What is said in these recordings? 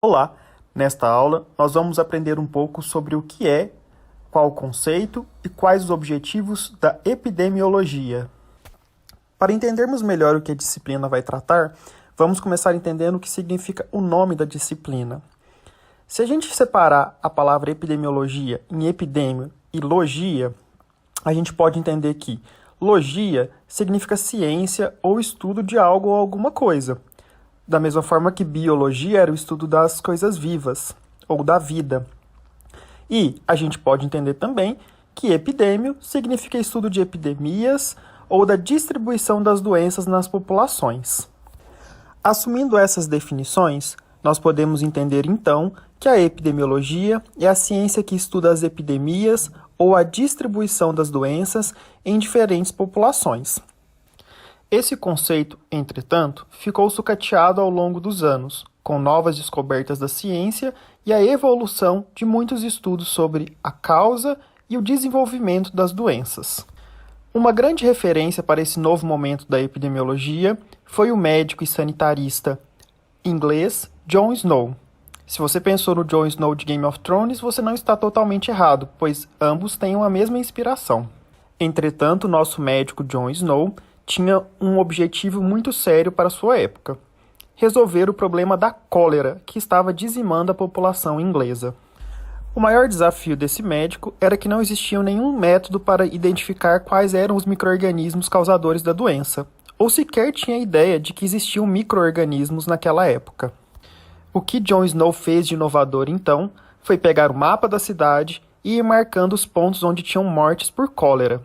Olá! Nesta aula, nós vamos aprender um pouco sobre o que é, qual o conceito e quais os objetivos da epidemiologia. Para entendermos melhor o que a disciplina vai tratar, vamos começar entendendo o que significa o nome da disciplina. Se a gente separar a palavra epidemiologia em epidêmio e logia, a gente pode entender que logia significa ciência ou estudo de algo ou alguma coisa. Da mesma forma que biologia era o estudo das coisas vivas, ou da vida. E a gente pode entender também que epidêmio significa estudo de epidemias ou da distribuição das doenças nas populações. Assumindo essas definições, nós podemos entender então que a epidemiologia é a ciência que estuda as epidemias ou a distribuição das doenças em diferentes populações. Esse conceito, entretanto, ficou sucateado ao longo dos anos, com novas descobertas da ciência e a evolução de muitos estudos sobre a causa e o desenvolvimento das doenças. Uma grande referência para esse novo momento da epidemiologia foi o médico e sanitarista inglês John Snow. Se você pensou no Jon Snow de Game of Thrones, você não está totalmente errado, pois ambos têm a mesma inspiração. Entretanto, nosso médico Jon Snow tinha um objetivo muito sério para sua época: resolver o problema da cólera que estava dizimando a população inglesa. O maior desafio desse médico era que não existia nenhum método para identificar quais eram os micro-organismos causadores da doença, ou sequer tinha ideia de que existiam micro-organismos naquela época. O que Jon Snow fez de inovador, então, foi pegar o mapa da cidade e ir marcando os pontos onde tinham mortes por cólera.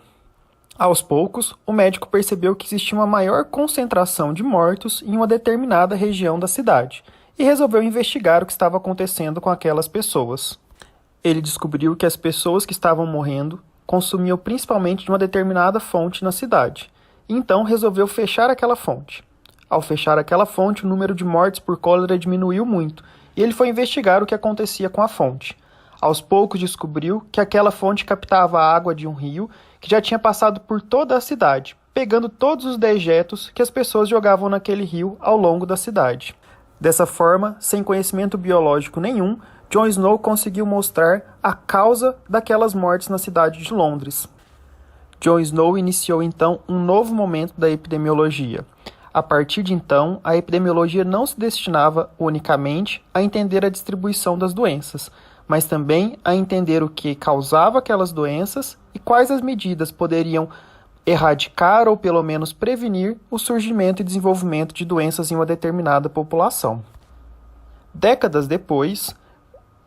Aos poucos, o médico percebeu que existia uma maior concentração de mortos em uma determinada região da cidade e resolveu investigar o que estava acontecendo com aquelas pessoas. Ele descobriu que as pessoas que estavam morrendo consumiam principalmente de uma determinada fonte na cidade, e então resolveu fechar aquela fonte. Ao fechar aquela fonte, o número de mortes por cólera diminuiu muito, e ele foi investigar o que acontecia com a fonte. Aos poucos descobriu que aquela fonte captava a água de um rio que já tinha passado por toda a cidade, pegando todos os dejetos que as pessoas jogavam naquele rio ao longo da cidade. Dessa forma, sem conhecimento biológico nenhum, Jon Snow conseguiu mostrar a causa daquelas mortes na cidade de Londres. Jon Snow iniciou então um novo momento da epidemiologia. A partir de então, a epidemiologia não se destinava unicamente a entender a distribuição das doenças, mas também a entender o que causava aquelas doenças e quais as medidas poderiam erradicar ou pelo menos prevenir o surgimento e desenvolvimento de doenças em uma determinada população. Décadas depois,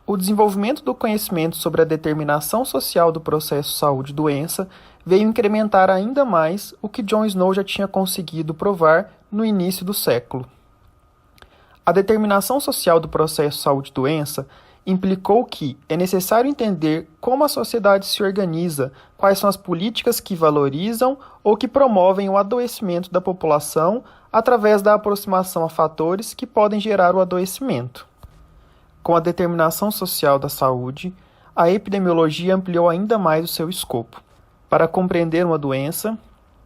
o desenvolvimento do conhecimento sobre a determinação social do processo saúde-doença veio incrementar ainda mais o que Jon Snow já tinha conseguido provar no início do século. A determinação social do processo saúde-doença implicou que é necessário entender como a sociedade se organiza, quais são as políticas que valorizam ou que promovem o adoecimento da população através da aproximação a fatores que podem gerar o adoecimento. Com a determinação social da saúde, a epidemiologia ampliou ainda mais o seu escopo. Para compreender uma doença,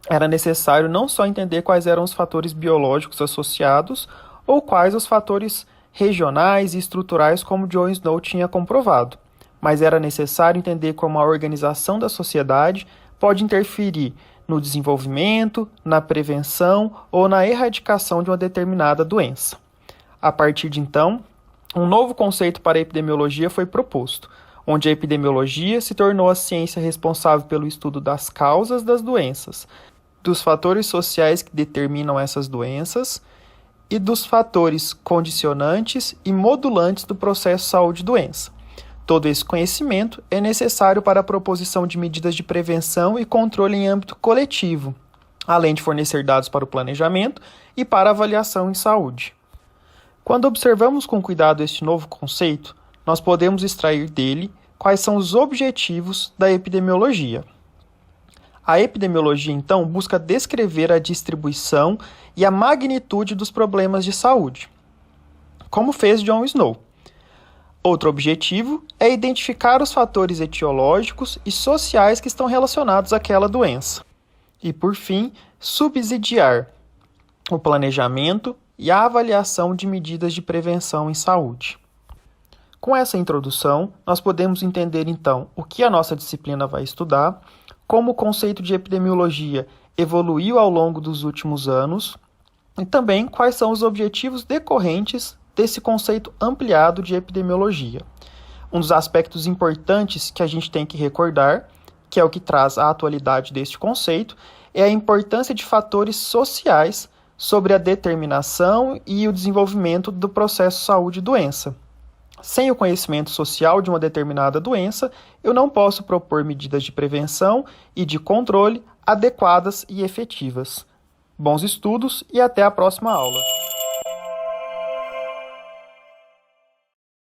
era necessário não só entender quais eram os fatores biológicos associados ou quais os fatores regionais e estruturais, como Jon Snow tinha comprovado, mas era necessário entender como a organização da sociedade pode interferir no desenvolvimento, na prevenção ou na erradicação de uma determinada doença. A partir de então, um novo conceito para a epidemiologia foi proposto, onde a epidemiologia se tornou a ciência responsável pelo estudo das causas das doenças, dos fatores sociais que determinam essas doenças e dos fatores condicionantes e modulantes do processo saúde-doença. Todo esse conhecimento é necessário para a proposição de medidas de prevenção e controle em âmbito coletivo, além de fornecer dados para o planejamento e para a avaliação em saúde. Quando observamos com cuidado este novo conceito, nós podemos extrair dele quais são os objetivos da epidemiologia. A epidemiologia, então, busca descrever a distribuição e a magnitude dos problemas de saúde, como fez Jon Snow. Outro objetivo é identificar os fatores etiológicos e sociais que estão relacionados àquela doença. E, por fim, subsidiar o planejamento e a avaliação de medidas de prevenção em saúde. Com essa introdução, nós podemos entender então o que a nossa disciplina vai estudar, como o conceito de epidemiologia evoluiu ao longo dos últimos anos e também quais são os objetivos decorrentes desse conceito ampliado de epidemiologia. Um dos aspectos importantes que a gente tem que recordar, que é o que traz a atualidade deste conceito, é a importância de fatores sociais sobre a determinação e o desenvolvimento do processo saúde-doença. Sem o conhecimento social de uma determinada doença, eu não posso propor medidas de prevenção e de controle adequadas e efetivas. Bons estudos e até a próxima aula!